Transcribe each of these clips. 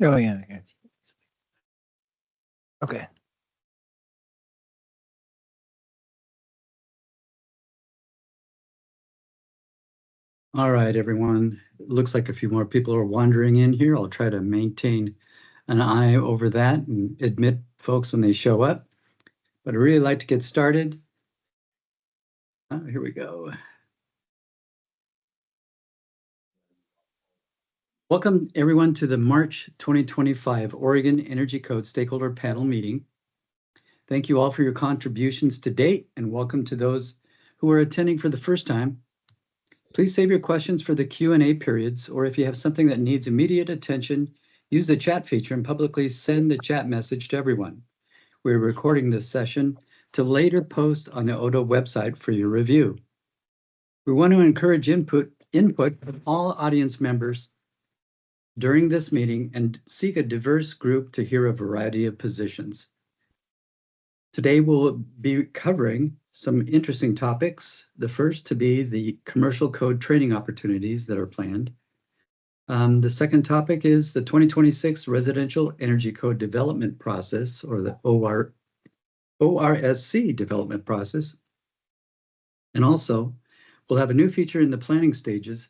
Oh, yeah. Okay. Okay. All right, everyone. It looks like a few more people are wandering in here. I'll try to maintain an eye over that and admit folks when they show up. But I'd really like to get started. Here we go. Welcome, everyone, to the March 2025 Oregon Energy Code Stakeholder Panel meeting. Thank you all for your contributions to date, and welcome to those who are attending for the first time. Please save your questions for the Q&A periods, or if you have something that needs immediate attention, use the chat feature and publicly send the chat message to everyone. We're recording this session to later post on the ODO website for your review. We want to encourage input from all audience members during this meeting and seek a diverse group to hear a variety of positions. Today, we'll be covering some interesting topics. The first to be the commercial code training opportunities that are planned. The second topic is the 2026 Residential Energy Code Development Process, or the ORSC development process. And also, we'll have a new feature in the planning stages,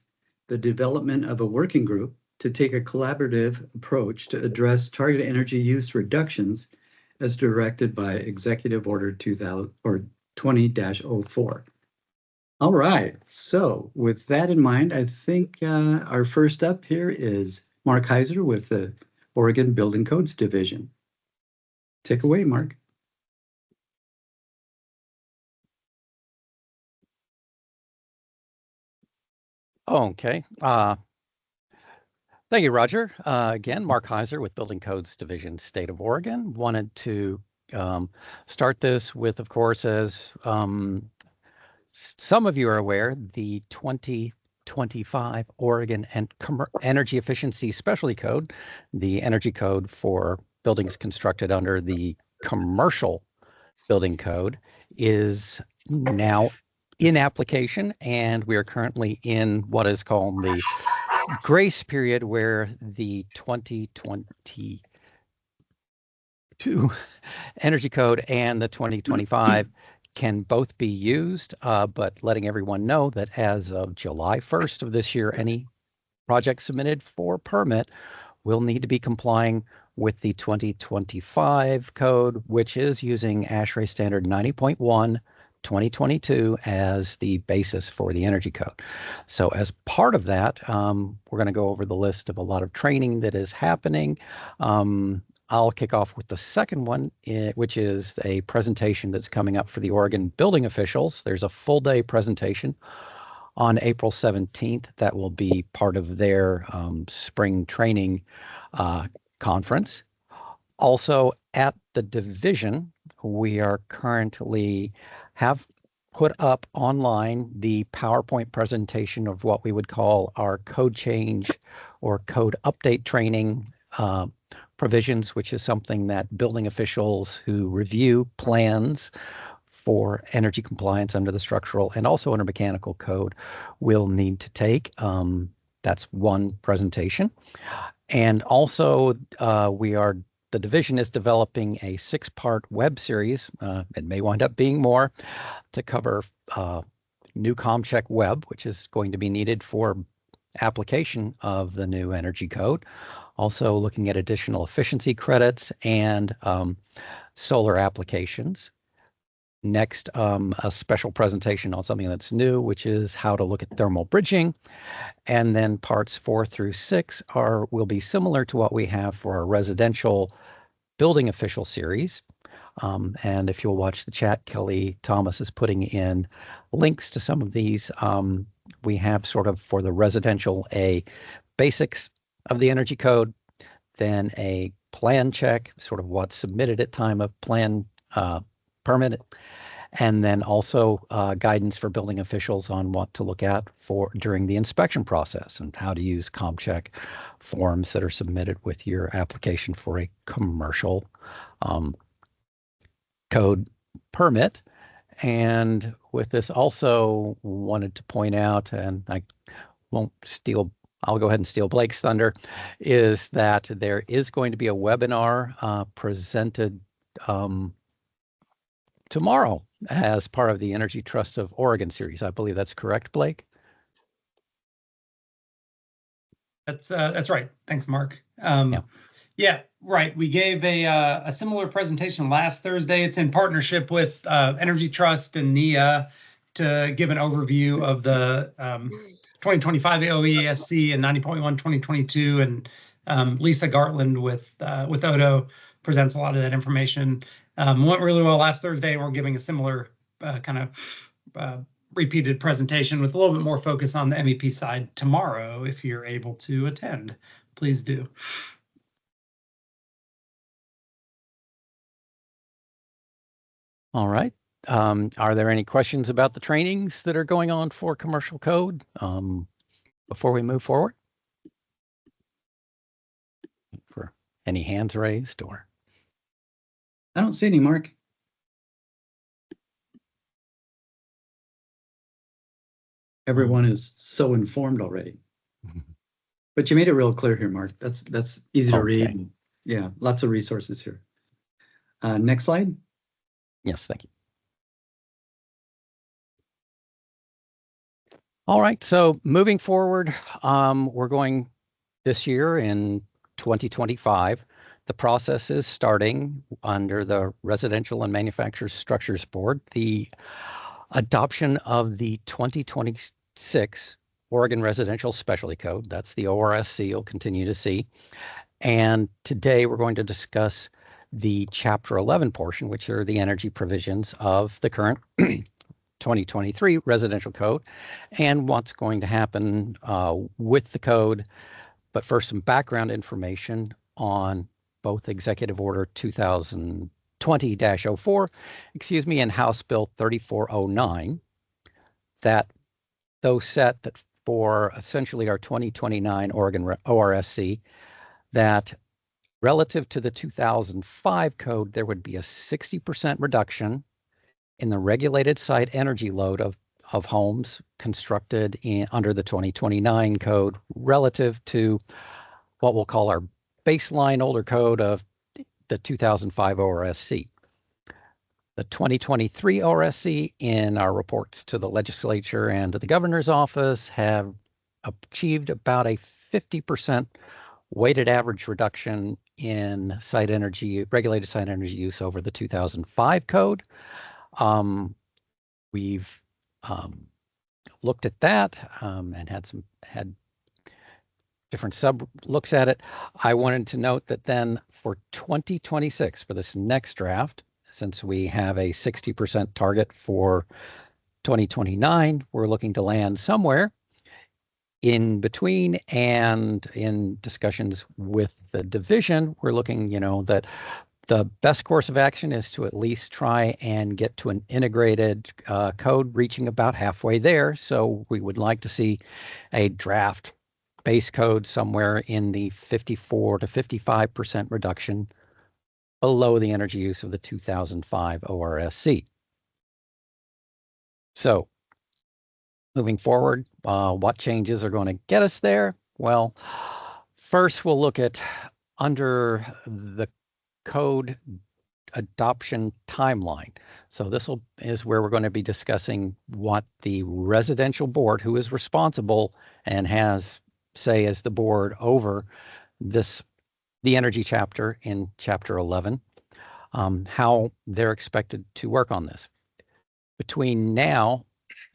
the development of a working group to take a collaborative approach to address target energy use reductions as directed by Executive Order 20-04. All right, so with that in mind, I think our first up here is Mark Heiser with the Oregon Building Codes Division. Take away, Mark. Okay. Thank you, Roger. Again, Mark Heiser with Building Codes Division, State of Oregon. Wanted to start this with, of course, as some of you are aware, the 2025 Oregon and Energy Efficiency Specialty Code, the energy code for buildings constructed under the commercial building code, is now in application, and we are currently in what is called the grace period, where the 2022 energy code and the 2025 can both be used, but letting everyone know that as of July 1st of this year, any project submitted for permit will need to be complying with the 2025 code, which is using ASHRAE standard 90.1 2022 as the basis for the energy code. So as part of that, we're going to go over the list of a lot of training that is happening. I'll kick off with the second one, which is a presentation that's coming up for the Oregon building officials. There's a full day presentation on April 17th that will be part of their spring training conference. Also at the division, we are currently have put up online the PowerPoint presentation of what we would call our code change or code update training provisions, which is something that building officials who review plans for energy compliance under the structural and also under mechanical code will need to take. That's one presentation. And also the division is developing a 6-part web series. It may wind up being more, to cover new ComCheck web, which is going to be needed for application of the new energy code. Also looking at additional efficiency credits and solar applications. Next, a special presentation on something that's new, which is how to look at thermal bridging. And then parts 4 through 6 will be similar to what we have for our residential building official series. And if you'll watch the chat, Kelly Thomas is putting in links to some of these. We have sort of for the residential a basics of the energy code, then a plan check, sort of what's submitted at time of plan permit, and then also guidance for building officials on what to look at for during the inspection process and how to use ComCheck forms that are submitted with your application for a commercial code permit. And with this, also wanted to point out, and I won't steal I'll go ahead and steal Blake's thunder, is that there is going to be a webinar presented tomorrow as part of the Energy Trust of Oregon series. I believe that's correct, Blake? That's right. Thanks, Mark. Yeah. Yeah, right. We gave a similar presentation last Thursday. It's in partnership with Energy Trust and NEA to give an overview of the 2025 OESC and 90.1 2022. And Lisa Gartland with Odo presents a lot of that information. Went really well last Thursday. We're giving a similar kind of repeated presentation with a little bit more focus on the MEP side tomorrow. If you're able to attend, please do. All right. Are there any questions about the trainings that are going on for commercial code before we move forward? For any hands raised or? I don't see any, Mark. Everyone is so informed already. But you made it real clear here, Mark. That's easy to read. Yeah, lots of resources here. Next slide. Yes, thank you. All right, so moving forward, we're going this year in 2025. The process is starting under the Residential and Manufactured Structures Board. The adoption of the 2026 Oregon Residential Specialty Code, that's the ORSC you'll continue to see. And today we're going to discuss the Chapter 11 portion, which are the energy provisions of the current 2023 residential code and what's going to happen with the code. But first, some background information on both Executive Order 2020-04, and House Bill 3409, that those set that for essentially our 2029 Oregon ORSC, that relative to the 2005 code, there would be a 60% reduction in the regulated site energy load of homes constructed under the 2029 code relative to what we'll call our baseline older code of the 2005 ORSC. The 2023 ORSC in our reports to the legislature and to the governor's office have achieved about a 50% weighted average reduction in site energy, regulated site energy use over the 2005 code. We've looked at that and had different sub looks at it. I wanted to note that then for 2026, for this next draft, since we have a 60% target for 2029, we're looking to land somewhere in between, and in discussions with the division, we're looking, that the best course of action is to at least try and get to an integrated code reaching about halfway there. So we would like to see a draft base code somewhere in the 54 to 55% reduction below the energy use of the 2005 ORSC. So moving forward, what changes are going to get us there? Well, first we'll look at under the code adoption timeline. So this is where we're going to be discussing what the residential board, who is responsible and has say as the board over the energy chapter in Chapter 11, how they're expected to work on this. Between now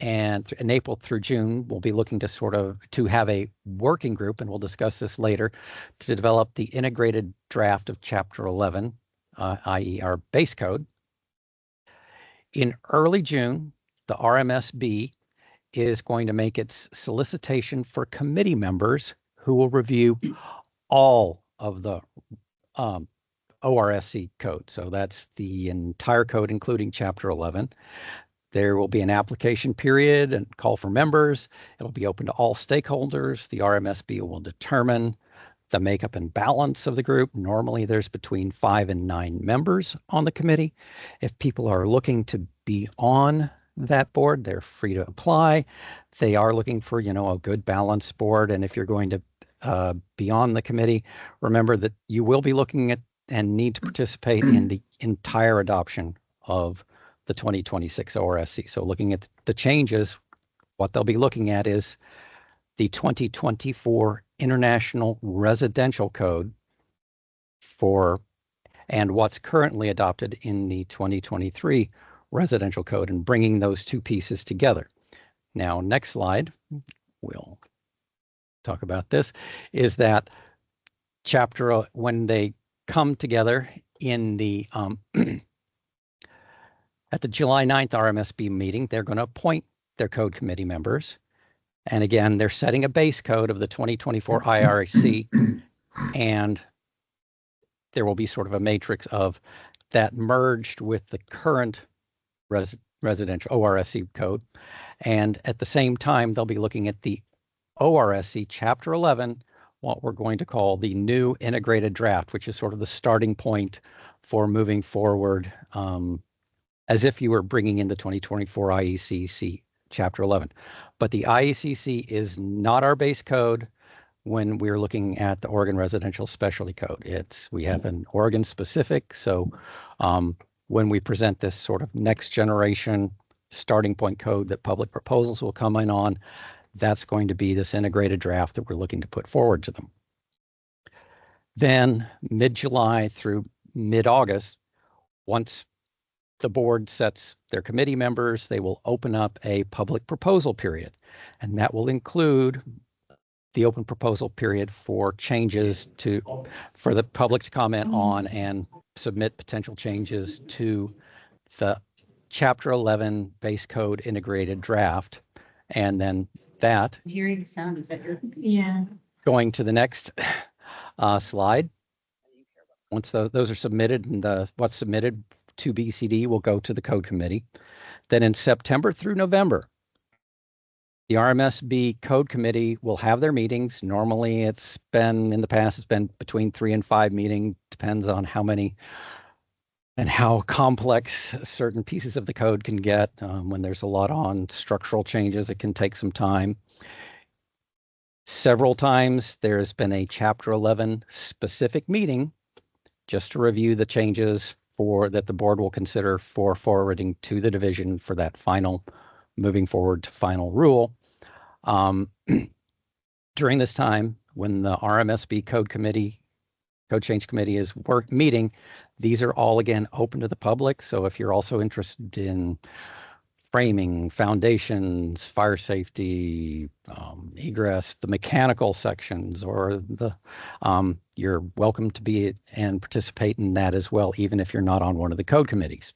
and April through June, we'll be looking to have a working group, and we'll discuss this later, to develop the integrated draft of Chapter 11, i.e. our base code. In early June, the RMSB is going to make its solicitation for committee members who will review all of the ORSC code. So that's the entire code, including Chapter 11. There will be an application period and call for members. It'll be open to all stakeholders. The RMSB will determine the makeup and balance of the group. Normally there's between 5 and 9 members on the committee. If people are looking to be on that board, they're free to apply. They are looking for, a good balanced board. And if you're going to be on the committee, remember that you will be looking at and need to participate in the entire adoption of the 2026 ORSC. So looking at the changes, what they'll be looking at is the 2024 International Residential Code and what's currently adopted in the 2023 Residential Code, and bringing those two pieces together. Now, next slide, we'll talk about this, is that when they come together in the at the July 9th RMSB meeting, they're going to appoint their code committee members. And again, they're setting a base code of the 2024 IRC, and there will be sort of a matrix of that merged with the current residential ORSC code. And at the same time, they'll be looking at the ORSC Chapter 11, what we're going to call the new integrated draft, which is sort of the starting point for moving forward, as if you were bringing in the 2024 IECC Chapter 11. But the IECC is not our base code when we're looking at the Oregon Residential Specialty Code. We have an Oregon specific, so when we present this sort of next generation starting point code that public proposals will come in on, that's going to be this integrated draft that we're looking to put forward to them. Then mid-July through mid-August, once the board sets their committee members, they will open up a public proposal period, and that will include the open proposal period for changes for the public to comment on and submit potential changes to the Chapter 11 base code integrated draft. And then that, I'm hearing the sound, is that your? Yeah. going to the next slide. Once those are submitted, and what's submitted to BCD will go to the code committee. Then in September through November, the RMSB code committee will have their meetings. Normally in the past, it's been between 3 and 5 meetings, depends on how many and how complex certain pieces of the code can get. When there's a lot on structural changes, it can take some time. Several times there's been a Chapter 11 specific meeting just to review the changes that the board will consider for forwarding to the division for that moving forward to final rule. During this time, when the RMSB code change committee is meeting, these are all again open to the public. So if you're also interested in framing, foundations, fire safety, egress, the mechanical sections, or you're welcome to be and participate in that as well, even if you're not on one of the code committees.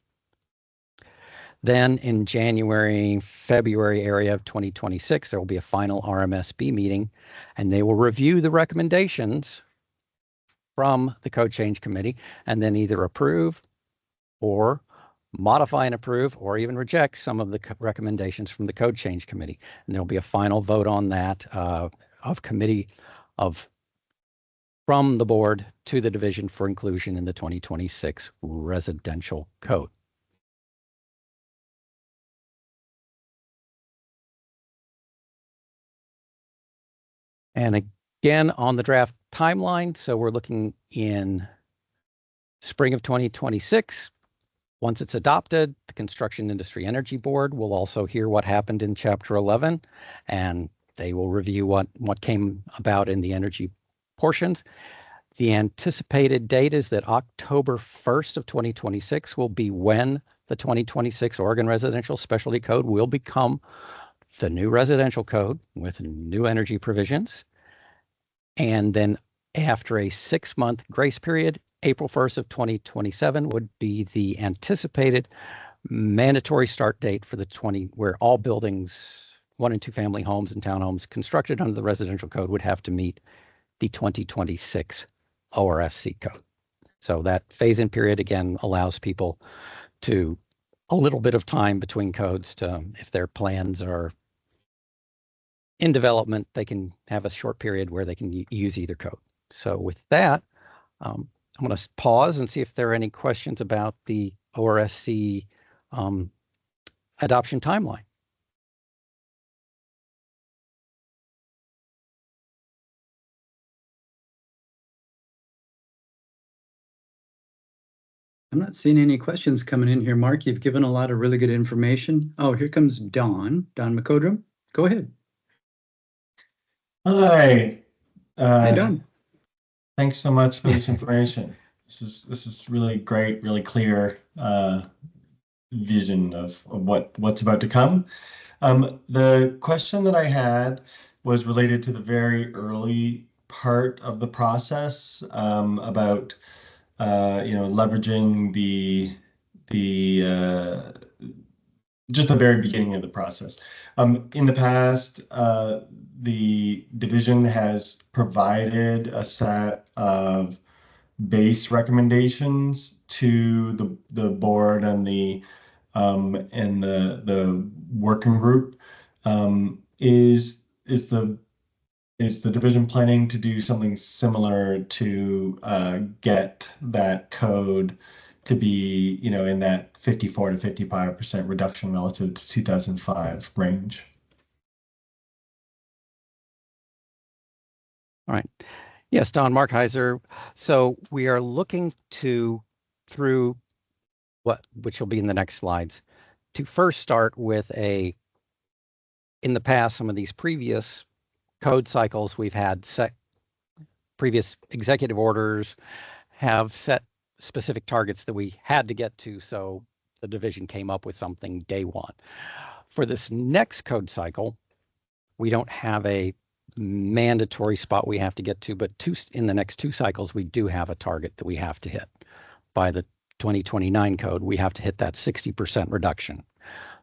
Then in January, February area of 2026, there will be a final RMSB meeting, and they will review the recommendations from the code change committee and then either approve or modify and approve or even reject some of the recommendations from the code change committee. And there'll be a final vote on that from the board to the division for inclusion in the 2026 residential code. And again, on the draft timeline, so we're looking in spring of 2026. Once it's adopted, the Construction Industry Energy Board will also hear what happened in Chapter 11, and they will review what came about in the energy portions. The anticipated date is that October 1st of 2026 will be when the 2026 Oregon Residential Specialty Code will become the new residential code with new energy provisions. And then after a 6-month grace period, April 1st of 2027 would be the anticipated mandatory start date for where all buildings, 1 and 2 family homes and townhomes constructed under the residential code would have to meet the 2026 ORSC code. So that phase-in period again allows people a little bit of time between codes if their plans are in development, they can have a short period where they can use either code. So with that, I'm going to pause and see if there are any questions about the ORSC adoption timeline. I'm not seeing any questions coming in here, Mark. You've given a lot of really good information. Oh, here comes Don McCodrum. Go ahead. Hi. Hi, Don. Thanks so much for this information. This is really great, really clear vision of what's about to come. The question that I had was related to the very early part of the process, about leveraging the just the very beginning of the process. In the past, the division has provided a set of base recommendations to the board and the working group. Is the division planning to do something similar to get that code to be, in that 54 to 55% reduction relative to 2005 range? All right. Yes, Don, Mark Heiser. So we are looking through which will be in the next slides, to first start with in the past, some of these previous code cycles we've had previous executive orders have set specific targets that we had to get to, so the division came up with something day one. For this next code cycle, we don't have a mandatory spot we have to get to, but in the next 2 cycles, we do have a target that we have to hit. By the 2029 code, we have to hit that 60% reduction.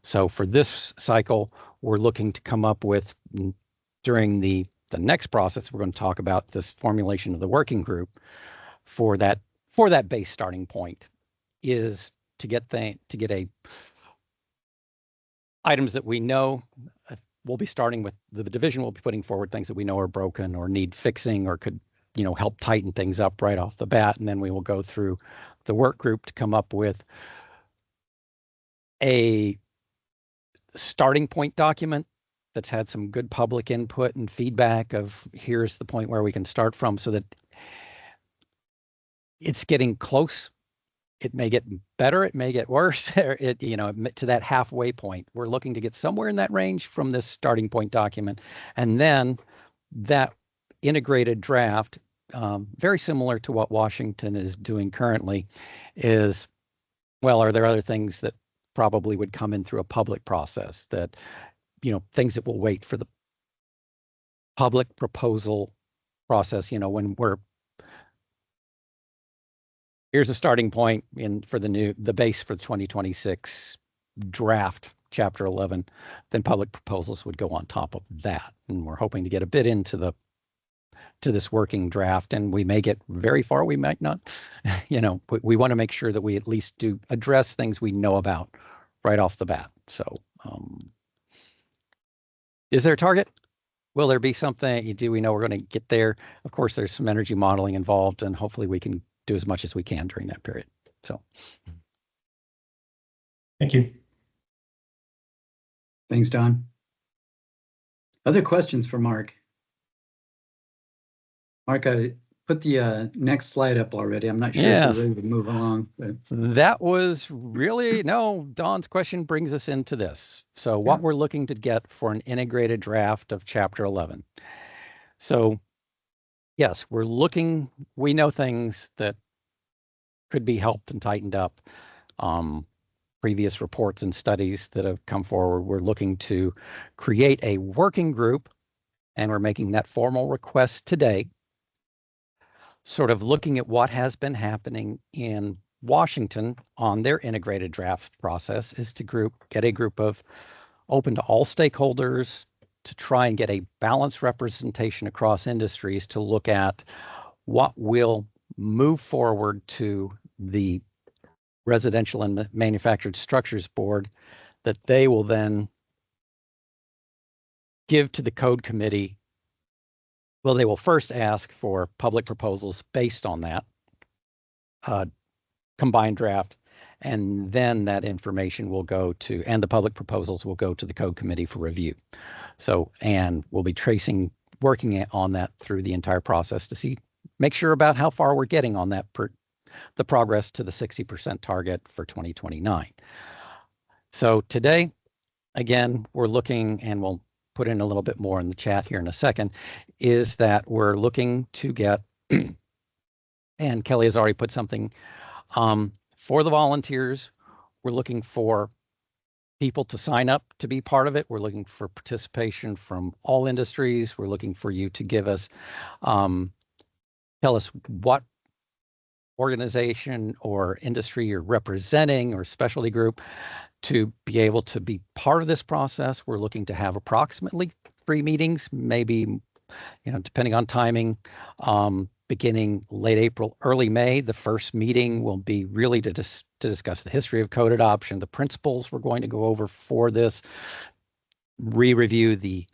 So for this cycle, we're looking to come up with, during the next process, we're going to talk about this formulation of the working group for that base starting point, is to get items that we know. We'll be starting with the division. Will be putting forward things that we know are broken or need fixing or could help tighten things up right off the bat, and then we will go through the work group to come up with a starting point document that's had some good public input and feedback of here's the point where we can start from, so that it's getting close. It may get better, it may get worse, to that halfway point. We're looking to get somewhere in that range from this starting point document. And then that integrated draft, very similar to what Washington is doing currently, is, well, are there other things that probably would come in through a public process, that, things that will wait for the public proposal process, when here's a starting point for the base for the 2026 draft, Chapter 11, then public proposals would go on top of that. And we're hoping to get a bit into this working draft, and we may get very far, we might not. We want to make sure that we at least do address things we know about right off the bat. So is there a target? Will there be something? Do we know we're going to get there? Of course, there's some energy modeling involved, and hopefully we can do as much as we can during that period. So, thank you. Thanks, Don. Other questions for Mark? Mark, I put the next slide up already. I'm not sure if we're ready to move along. But... That was really, no, Don's question brings us into this. So what we're looking to get for an integrated draft of Chapter 11. So yes, we know things that could be helped and tightened up. Previous reports and studies that have come forward, we're looking to create a working group, and we're making that formal request today, sort of looking at what has been happening in Washington on their integrated draft process, is to get a group of open to all stakeholders to try and get a balanced representation across industries to look at what will move forward to the Residential and Manufactured Structures Board, that they will then give to the code committee. Well, they will first ask for public proposals based on that combined draft, And then that information will go to, and the public proposals will go to the code committee for review. So, and we'll be working on that through the entire process to make sure about how far we're getting on that the progress to the 60% target for 2029. So today, again, we're looking, and we'll put in a little bit more in the chat here in a second, is that we're looking to get, and Kelly has already put something, for the volunteers, we're looking for people to sign up to be part of it. We're looking for participation from all industries. We're looking for you to give us, tell us what organization or industry you're representing or specialty group to be able to be part of this process. We're looking to have approximately 3 meetings, maybe, depending on timing, beginning late April, early May. The first meeting will be really to discuss the history of code adoption, the principles we're going to go over for this, review the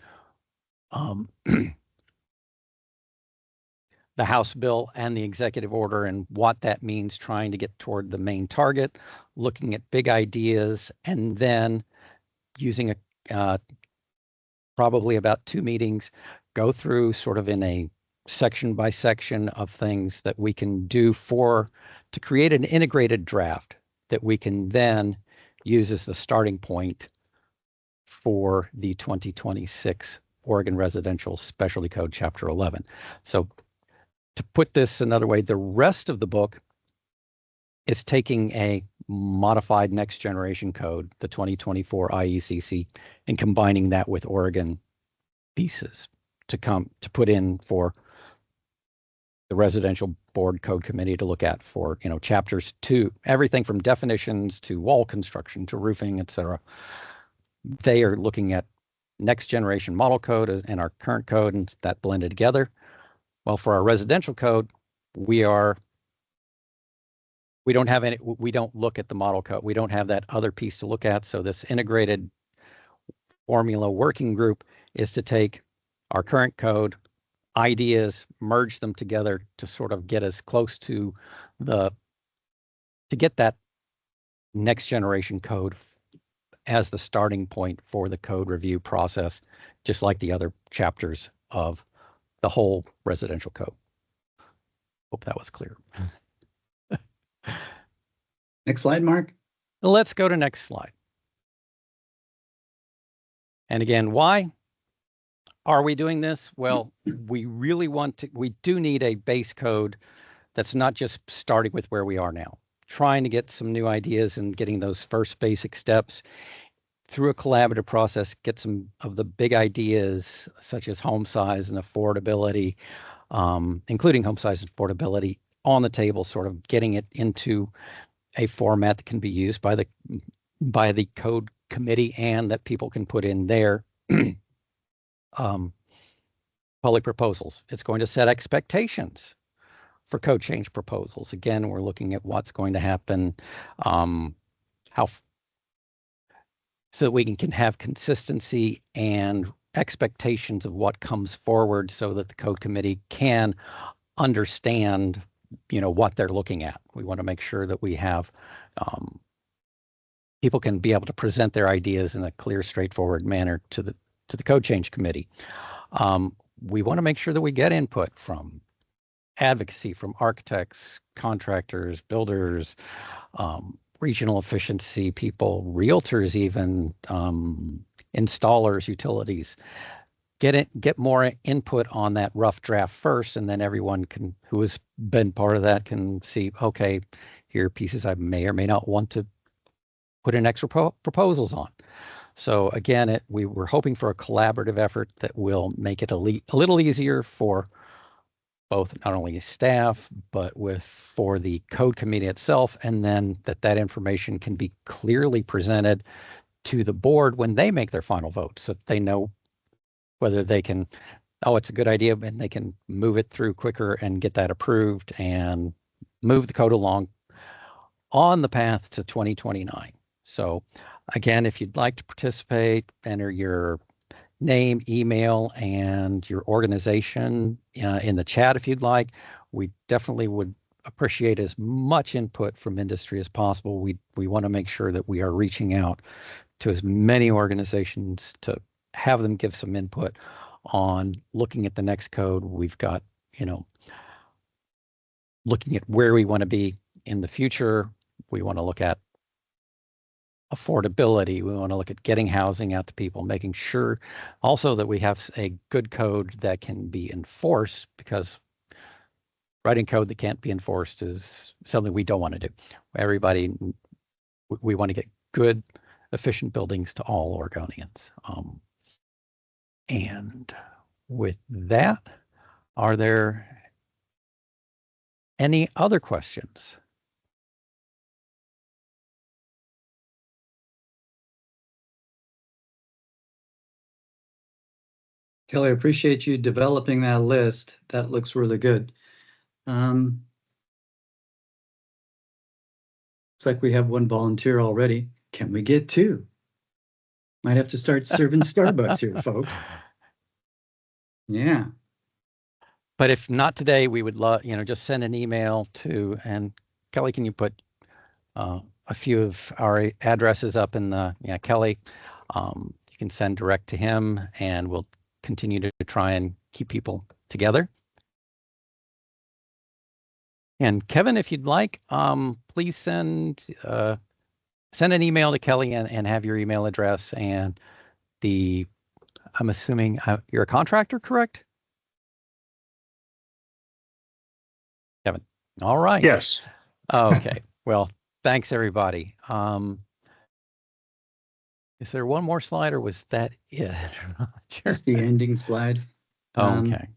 the House bill and the executive order and what that means, trying to get toward the main target, looking at big ideas, and then using probably about 2 meetings, go through sort of in a section by section of things that we can do to create an integrated draft that we can then use as the starting point for the 2026 Oregon Residential Specialty Code Chapter 11. So to put this another way, the rest of the book is taking a modified next generation code, the 2024 IECC, and combining that with Oregon pieces to put in for the residential board code committee to look at for, chapters 2, everything from definitions to wall construction to roofing, etc. They are looking at next generation model code and our current code, and that blended together. Well, for our residential code, we don't look at the model code. We don't have that other piece to look at. So this integrated formula working group is to take our current code ideas, merge them together to sort of get us close to get that next generation code as the starting point for the code review process, just like the other chapters of the whole residential code. Hope that was clear. Next slide, Mark. Let's go to next slide. And again, why are we doing this? Well, we do need a base code that's not just starting with where we are now, trying to get some new ideas and getting those first basic steps through a collaborative process, get some of the big ideas such as home size and affordability, including home size and affordability on the table, sort of getting it into a format that can be used by the code committee and that people can put in their public proposals. It's going to set expectations for code change proposals. Again, we're looking at what's going to happen, so that we can have consistency and expectations of what comes forward so that the code committee can understand, what they're looking at. We want to make sure that we have people can be able to present their ideas in a clear, straightforward manner to the code change committee. We want to make sure that we get input from advocacy, from architects, contractors, builders, regional efficiency people, realtors, even installers, utilities. Get more input on that rough draft first, and then everyone who has been part of that can see, okay, here are pieces I may or may not want to put in extra proposals on. So again, we were hoping for a collaborative effort that will make it a little easier for both not only staff, but for the code committee itself, and then that information can be clearly presented to the board when they make their final vote, so that they know whether they can, it's a good idea, and they can move it through quicker and get that approved and move the code along on the path to 2029. So again, if you'd like to participate, enter your name, email, and your organization in the chat if you'd like. We definitely would appreciate as much input from industry as possible. We want to make sure that we are reaching out to as many organizations to have them give some input on looking at the next code. We've got, looking at where we want to be in the future. We want to look at affordability. We want to look at getting housing out to people, making sure also that we have a good code that can be enforced, because writing code that can't be enforced is something we don't want to do. Everybody, we want to get good, efficient buildings to all Oregonians. And with that, are there any other questions? Kelly, I appreciate you developing that list. That looks really good. Looks like we have one volunteer already. Can we get two? Might have to start serving Starbucks here, folks. Yeah. But if not today, we would love, just send an email to, and Kelly, can you put a few of our addresses up in the, Kelly, you can send direct to him, and we'll continue to try and keep people together. And Kevin, if you'd like, please send an email to Kelly and have your email address and I'm assuming you're a contractor, correct? Kevin. All right. Yes. Okay. Well, thanks everybody. Is there one more slide, or was that it? Just the ending slide. Okay.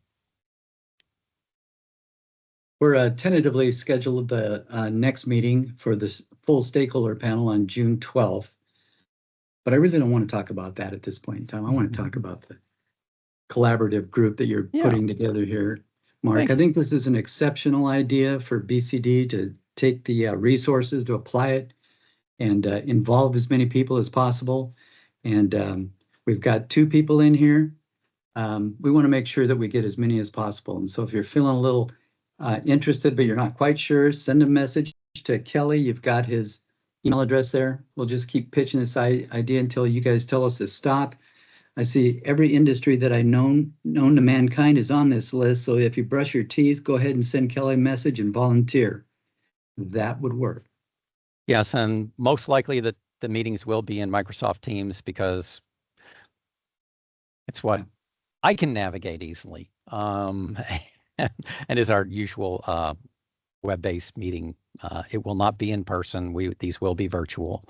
We're tentatively scheduled the next meeting for this full stakeholder panel on June 12th. But I really don't want to talk about that at this point in time. I want to talk about the collaborative group that you're putting together here, Mark. I think this is an exceptional idea for BCD to take the resources to apply it and involve as many people as possible. And we've got 2 people in here. We want to make sure that we get as many as possible. And so if you're feeling a little interested, but you're not quite sure, send a message to Kelly. You've got his email address there. We'll just keep pitching this idea until you guys tell us to stop. I see every industry that I known to mankind is on this list. So if you brush your teeth, go ahead and send Kelly a message and volunteer. That would work. Yes, and most likely that the meetings will be in Microsoft Teams, because it's what I can navigate easily. And is our usual web-based meeting. It will not be in person. These will be virtual.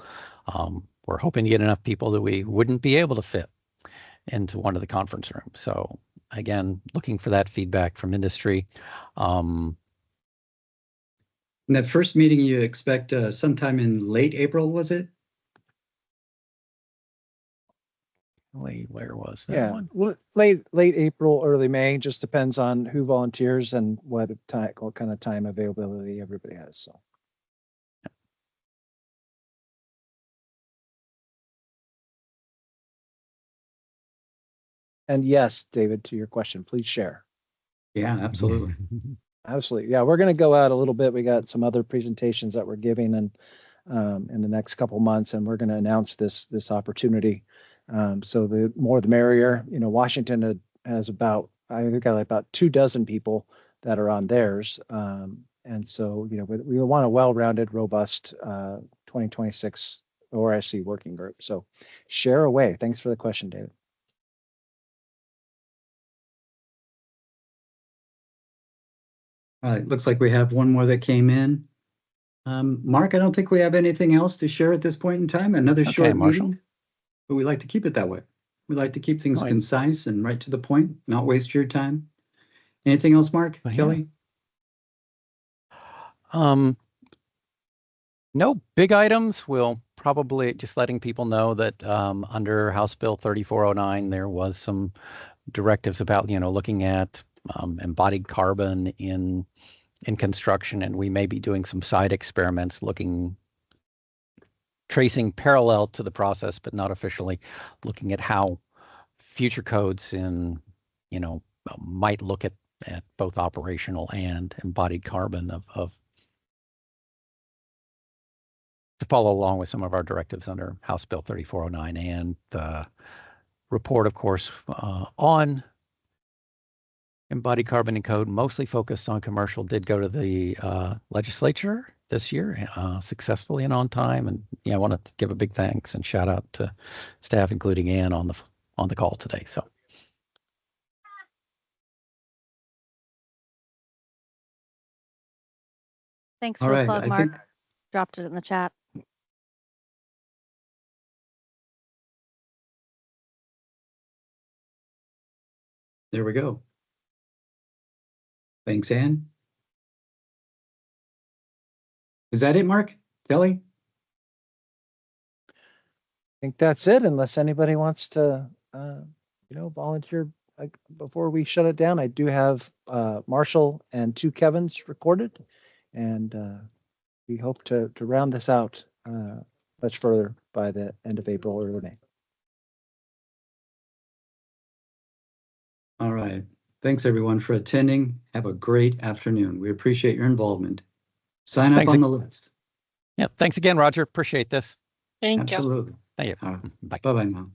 We're hoping to get enough people that we wouldn't be able to fit into one of the conference rooms. So again, looking for that feedback from industry. And that first meeting you expect sometime in late April, was it? Where was that one? Well, late April, early May, just depends on who volunteers and what kind of time availability everybody has. So. And yes, David, to your question, please share. Yeah, absolutely. Absolutely. Yeah, we're going to go out a little bit. We got some other presentations that we're giving and in the next couple months, and we're going to announce this opportunity. So the more the merrier. Washington has about, I think, got like about 24 people that are on theirs. And so, we want a well-rounded, robust 2026 ORSC working group. So share away. Thanks for the question, David. All right, looks like we have one more that came in. Mark, I don't think we have anything else to share at this point in time. Another short meeting, but we like to keep it that way. We like to keep things concise and right to the point, not waste your time. Anything else, Mark? Kelly? No big items. We'll probably just letting people know that under House Bill 3409, there was some directives about, looking at embodied carbon in construction, and we may be doing some side experiments tracing parallel to the process, but not officially, looking at how future codes might look at both operational and embodied carbon of to follow along with some of our directives under House Bill 3409 and the report, of course, on embodied carbon and code, mostly focused on commercial, did go to the legislature this year successfully and on time. And I want to give a big thanks and shout out to staff, including Ann on the call today. So. Thanks All for the right, plug, I Mark. think Dropped it in the chat. there we go. Thanks, Ann. Is that it, Mark? Kelly? I think that's it, unless anybody wants to, volunteer before we shut it down. I do have Marshall and 2 Kevins recorded, and we hope to round this out much further by the end of April or early May. All right. Thanks, everyone, for attending. Have a great afternoon. We appreciate your involvement. Sign up Thanks. on the list. Yeah. Thanks again, Roger. Appreciate this. Thank you. Absolutely. Thank you. All right. Bye. Bye-bye now.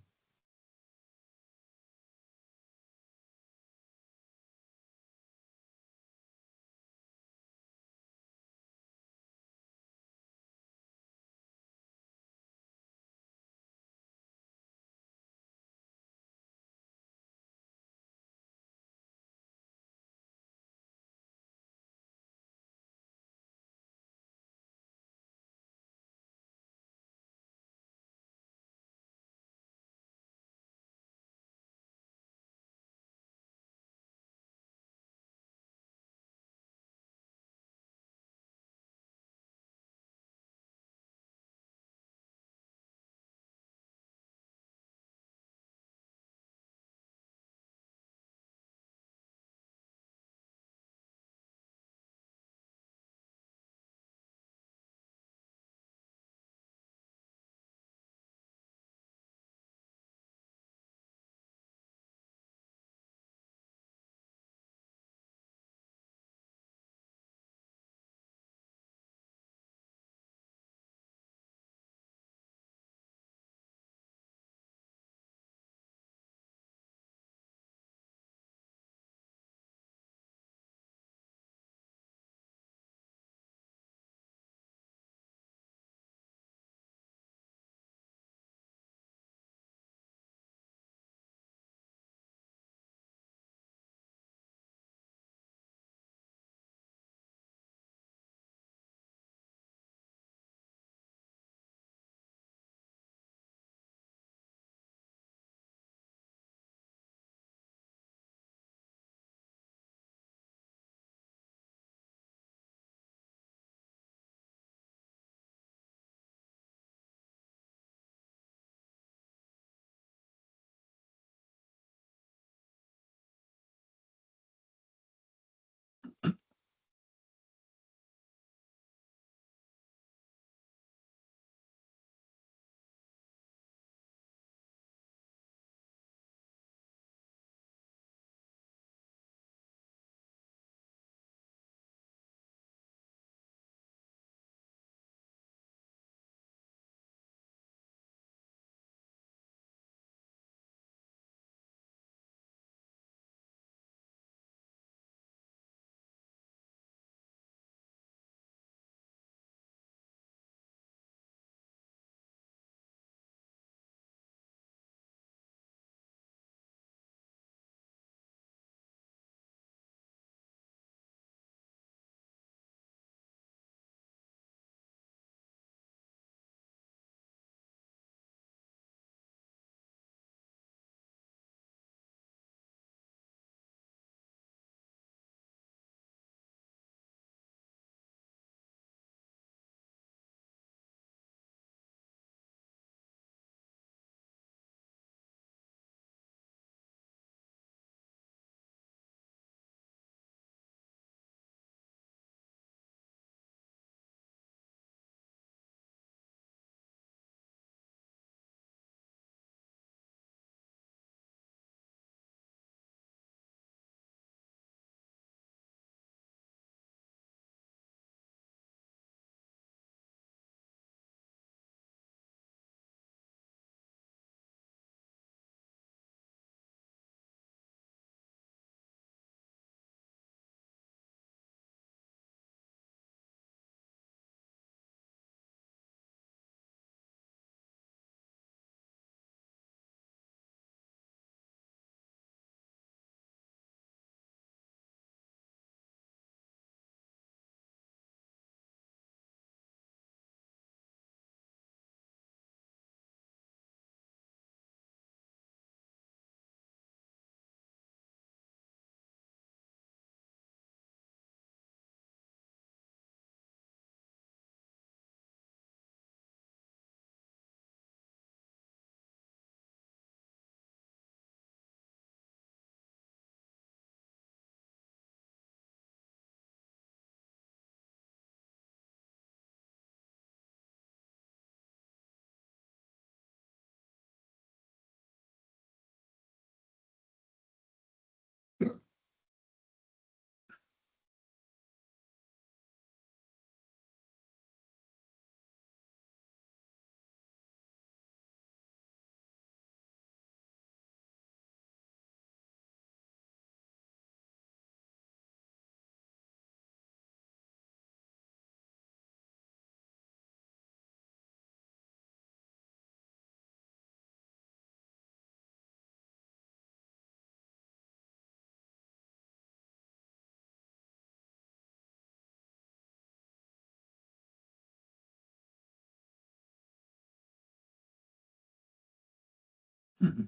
You've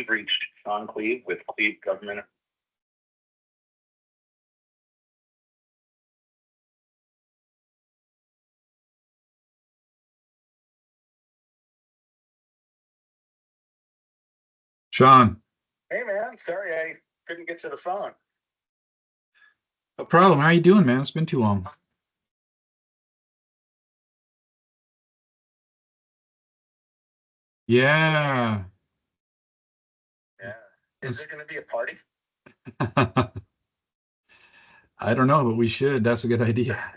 reached Sean Cleve with Cleve Government. Sean, Hey man, sorry I couldn't get to the phone. no problem. How you doing, man? It's been too long. Yeah. Yeah. Is there gonna be a party? I don't know, but we should. That's a good idea.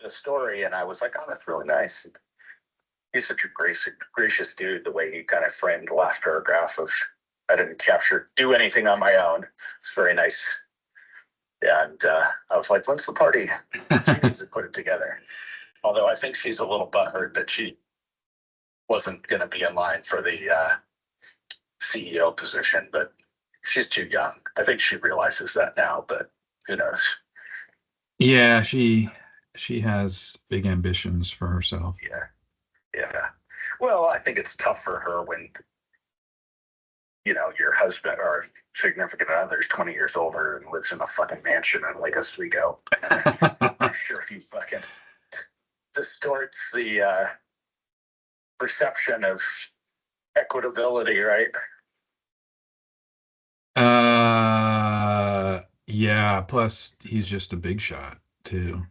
The story and I was like, oh, that's really nice. He's such a gracious dude, the way he kind of framed the last paragraph of I didn't do anything on my own. It's very nice. And I was like, when's the party? She needs to put it together. Although I think she's a little butthurt that she wasn't going to be in line for the CEO position, but she's too young. I think she realizes that now, but who knows? Yeah, she has big ambitions for herself. Yeah. Yeah. Well, I think it's tough for her when, your husband or significant other is 20 years older and lives in a fucking mansion in Lake Oswego. I'm sure if you fucking distorts the perception of equitability, right? Yeah, plus he's just a big shot too.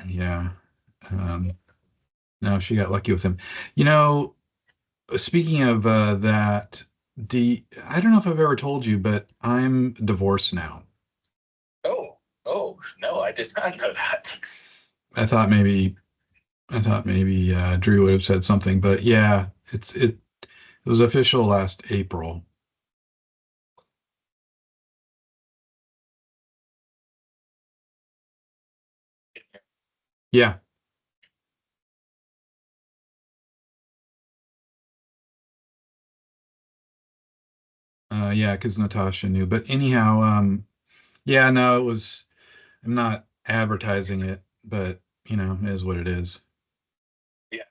Yeah. No, she got lucky with him. Speaking of that, I don't know if I've ever told you, but I'm divorced now. Oh, no, I did not know that. I thought maybe Drew would have said something, but yeah, it was official last April. Yeah. Yeah, because Natasha knew. But anyhow, yeah, no, I'm not advertising it, but it is what it is. Yeah.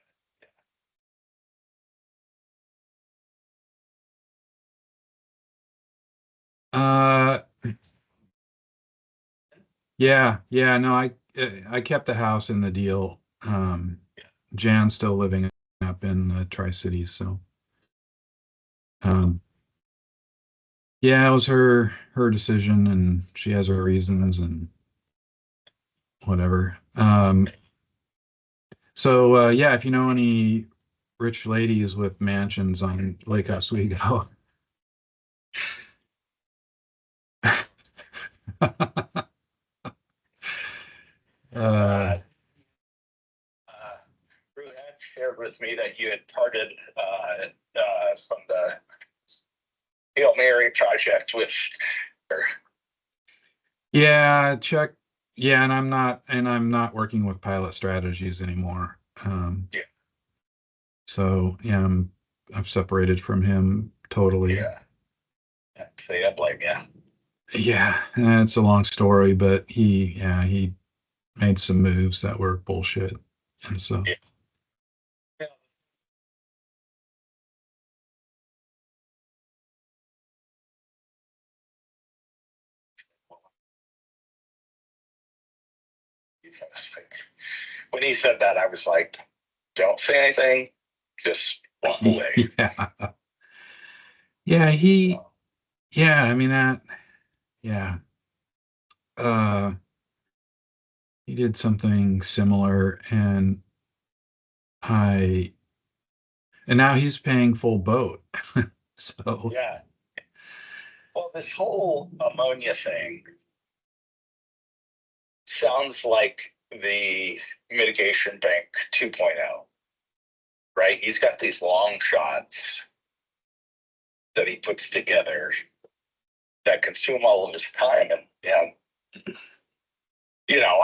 Yeah, no, I kept the house in the deal. Jan's still living up in the Tri-Cities, so um yeah, it was her decision, and she has her reasons and whatever. So yeah, if you know any rich ladies with mansions on Lake Oswego. uh Drew had shared with me that you had parted from the Hail Mary project with her. yeah, check. Yeah, and I'm not working with Pilot Strategies anymore. Yeah. So yeah, I've separated from him totally. Yeah. Say I blame you. Yeah, and it's a long story, but he made some moves that were bullshit. And so Yeah. When he said that, I was like, don't say anything, just walk away. yeah. Yeah, yeah, I mean that yeah. Uh he did something similar, I and now he's paying full boat. So Yeah. Well, this whole ammonia thing sounds like the mitigation bank 2.0, right? He's got these long shots that he puts together that consume all of his time. And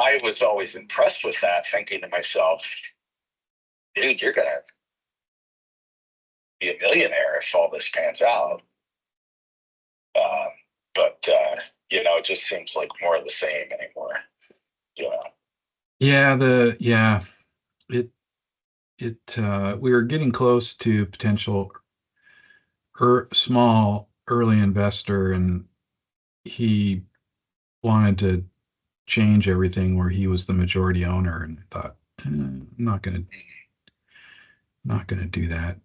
I was always impressed with that, thinking to myself, dude, you're going to be a millionaire if all this pans out. Um, but it just seems like more of the same anymore. You know, yeah, it we were getting close to potential small early investor, and he wanted to change everything where he was the majority owner, and I thought, I'm not gonna do that.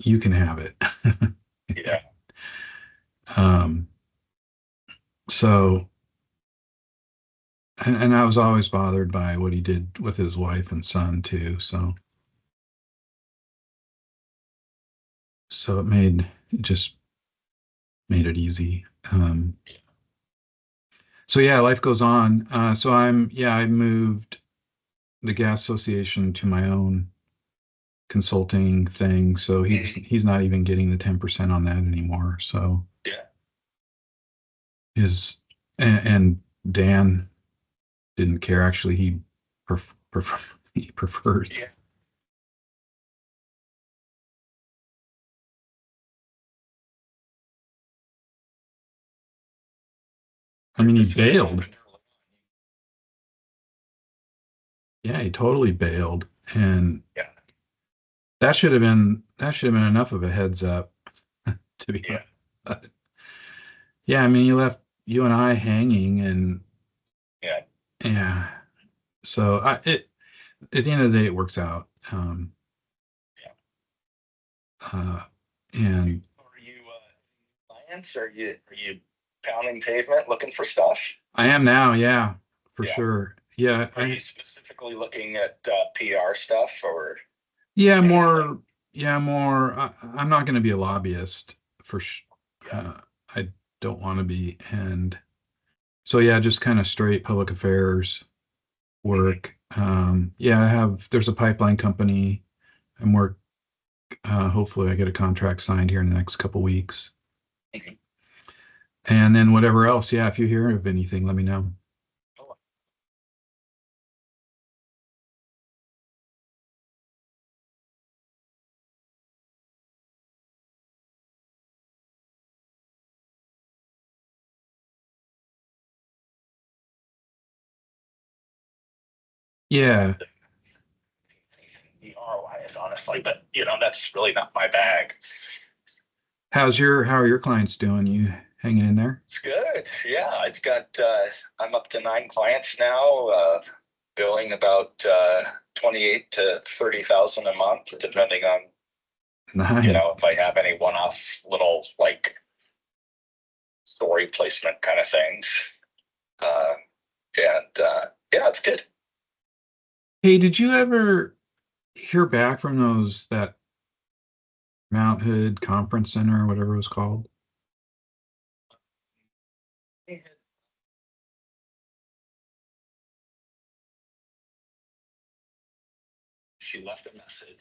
You can have it. yeah, um so and I was always bothered by what he did with his wife and son too, so it just made it easy. So yeah, life goes on. So I moved the gas association to my own consulting thing. So he's not even getting the 10% on that anymore. So yeah, his and Dan didn't care. Actually, he prefers. yeah. I mean, he bailed. Yeah, he totally bailed, and Yeah, that should have been enough of a heads up, to be yeah, honest. Yeah, I mean, he left you and I hanging, and yeah. yeah. So at the end of the day, it works out. Uh, and Are you clients? Are you pounding pavement looking for stuff? I am now, yeah, for Yeah. sure. Yeah, Are you specifically looking at PR stuff or? yeah, anything? more, yeah, more. I'm not going to be a lobbyist for Yeah. uh, I don't want to be, and so yeah, just kind of straight public affairs work. Yeah, there's a pipeline company. I'm work. Hopefully, I get a contract signed here in the next couple weeks. Mhm. And then whatever else, yeah, if you hear of anything, let me know. Yeah, PR wise, honestly, but that's really not my bag. How are your clients doing? You hanging in there? It's good. Yeah, I've got I'm up to 9 clients now, billing about 28 to 30,000 a month, depending on Nice. if I have any one-off little like story placement kind of things. Yeah, it's good. Hey, did you ever hear back from that Mount Hood Conference Center or whatever it was called? She left a message.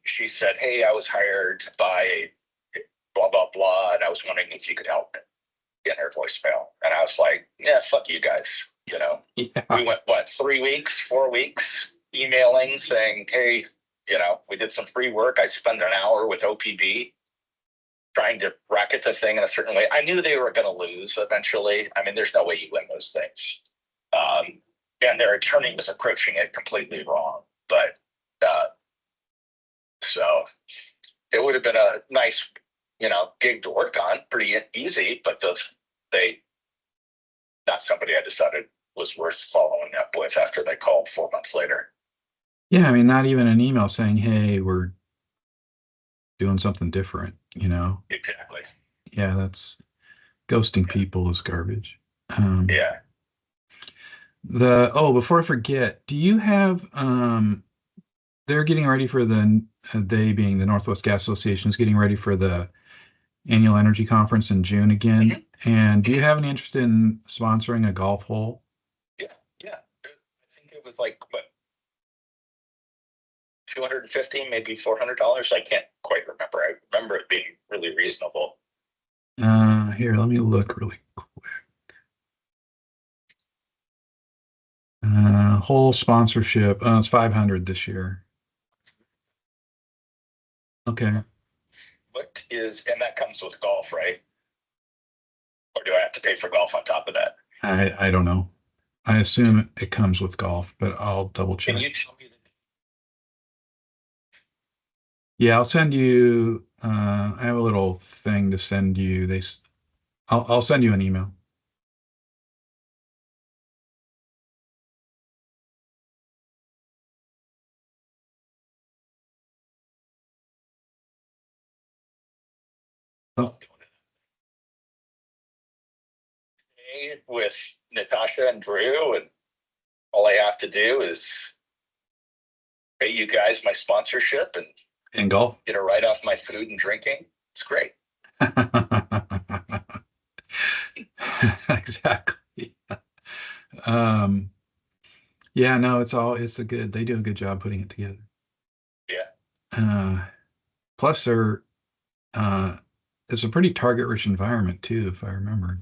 She said, "Hey, I was hired by blah blah blah, and I was wondering if you could help me." In her voicemail, and I was like, "Yeah, fuck you guys." Yeah. We went 3 weeks, 4 weeks emailing saying, "Hey, we did some free work. I spent an hour with OPB trying to bracket the thing in a certain way. I knew they were going to lose eventually. I mean, there's no way you win those things. And their attorney was approaching it completely wrong. But so it would have been a nice, gig to work on, pretty easy. But not somebody I decided was worth following up with after they called 4 months later. Yeah, I mean, not even an email saying, "Hey, we're doing something different," Exactly. Yeah, that's ghosting people is garbage. Yeah. Before I forget, do you have they're getting ready for they being the Northwest Gas Association is getting ready for the annual energy conference in June again. Mm-hmm. And do you have any interest in sponsoring a golf hole? Yeah. I think it was like what, $250, maybe $400. I can't quite remember. I remember it being really reasonable. Here, let me look really quick. Whole sponsorship. It's 500 this year. Okay. And that comes with golf, right? Or do I have to pay for golf on top of that? I don't know. I assume it comes with golf, but I'll double check. Can you tell me Yeah, I'll send you. I have a little thing to send you. I'll send you an email. Oh. With Natasha and Drew, and all I have to do is pay you guys my sponsorship And golf. Get a write off my food and drinking. It's great. Exactly. Yeah, no, they do a good job putting it together. Yeah. Plus it's a pretty target rich environment too, if I remember.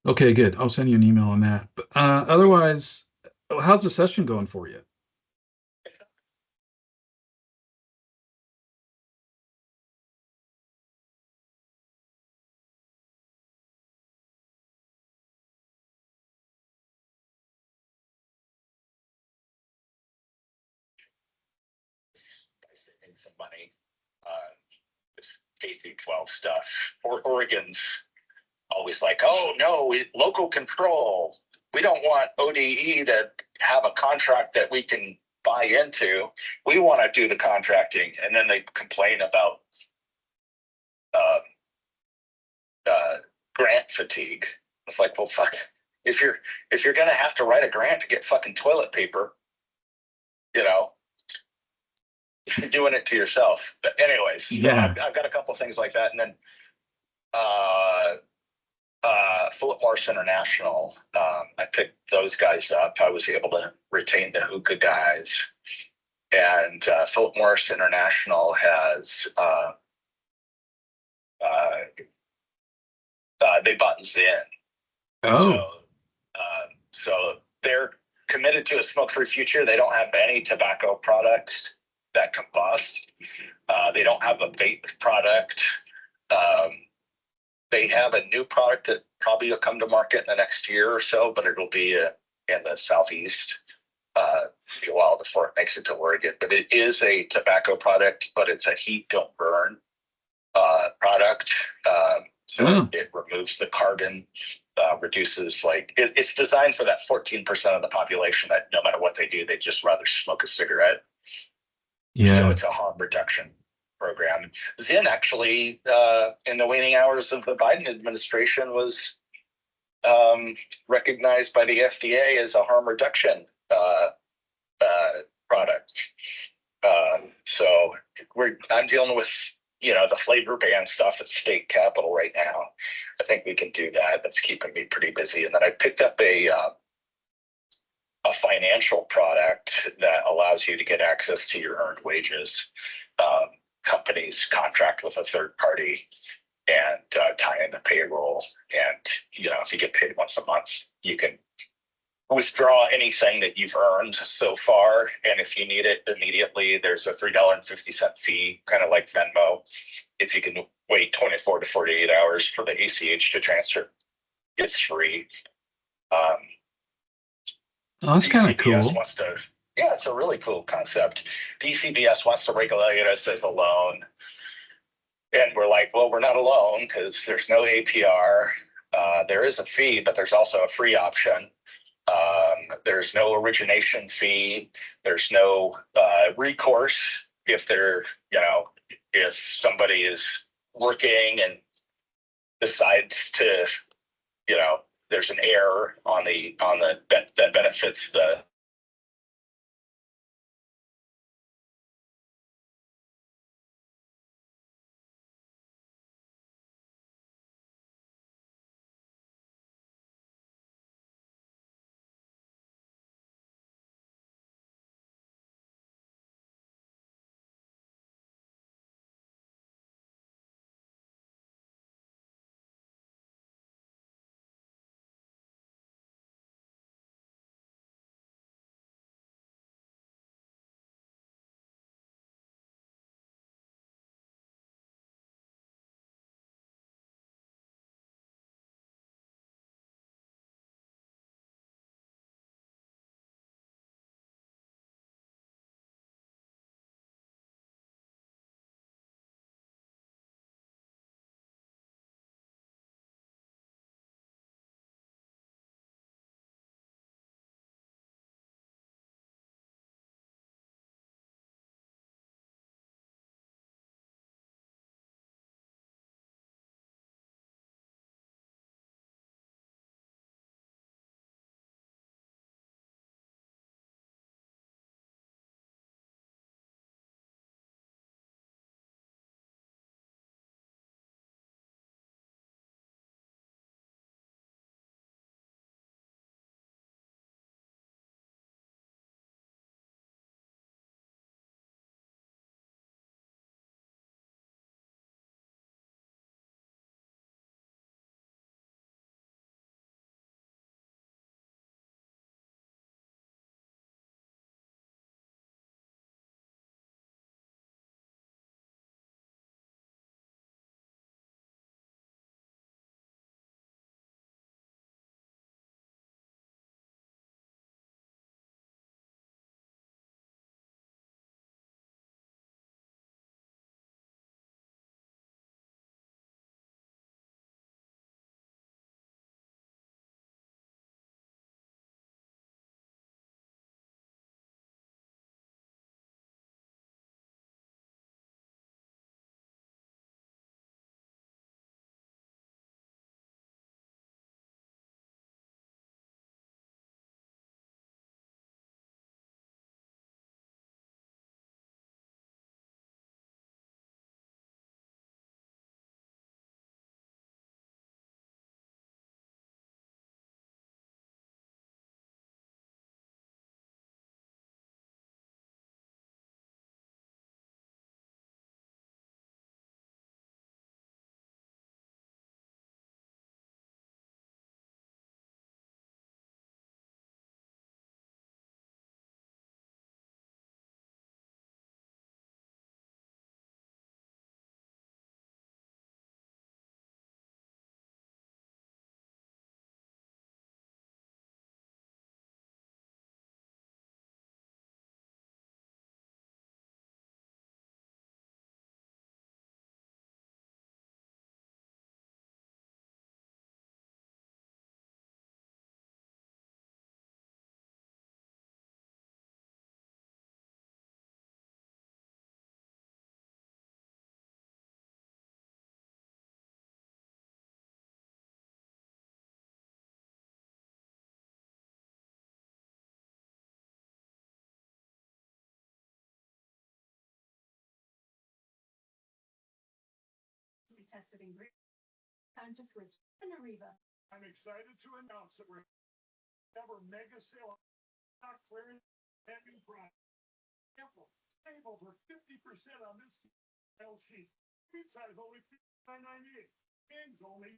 Okay, good. I'll send you an email on that. But otherwise, how's the session going for you? Saving some money. This K through 12 stuff. Oregon's always like, "Oh no, local control. We don't want ODE to have a contract that we can buy into. We want to do the contracting," and then they complain about grant fatigue. It's like, well, fuck. If you're gonna have to write a grant to get fucking toilet paper, you're doing it to yourself. But anyways, Yeah. I've got a couple things like that, and then Philip Morris International. I picked those guys up. I was able to retain the hookah guys, and Philip Morris International has they bought Zen. Oh. So they're committed to a smoke-free future. They don't have any tobacco products that combust. They don't have a vape product. They have a new product that probably will come to market in the next year or so, but it'll be in the southeast. Be a while before it makes it to Oregon. But it is a tobacco product, but it's a heat don't burn product. So Oh. it removes the carbon, reduces it's designed for that 14% of the population that no matter what they do, they just rather smoke a cigarette. So Yeah. it's a harm reduction program. Zyn actually, in the waning hours of the Biden administration, was recognized by the FDA as a harm reduction product. So I'm dealing with the flavor ban stuff at state capitol right now. I think we can do that. That's keeping me pretty busy. And then I picked up a financial product that allows you to get access to your earned wages. Companies contract with a third party and tie in the payroll. And if you get paid once a month, you can withdraw anything that you've earned so far. And if you need it immediately, there's a $3.50 fee, kind of like Venmo. If you can wait 24 to 48 hours for the ACH to transfer, it's free. Oh, that's kind of DCBS cool. wants to, yeah, it's a really cool concept. DCBS wants to regulate us as a loan. And we're like, well, we're not a loan because there's no APR. There is a fee, but there's also a free option. There's no origination fee. There's no recourse if if somebody is working and decides to, there's an error on the that benefits the tested in great time to switch to Nariva. I'm excited to announce that we're ever mega sale stock clearing and new product. Save over 50% on this L sheet. Queen size only $59.98. Kings only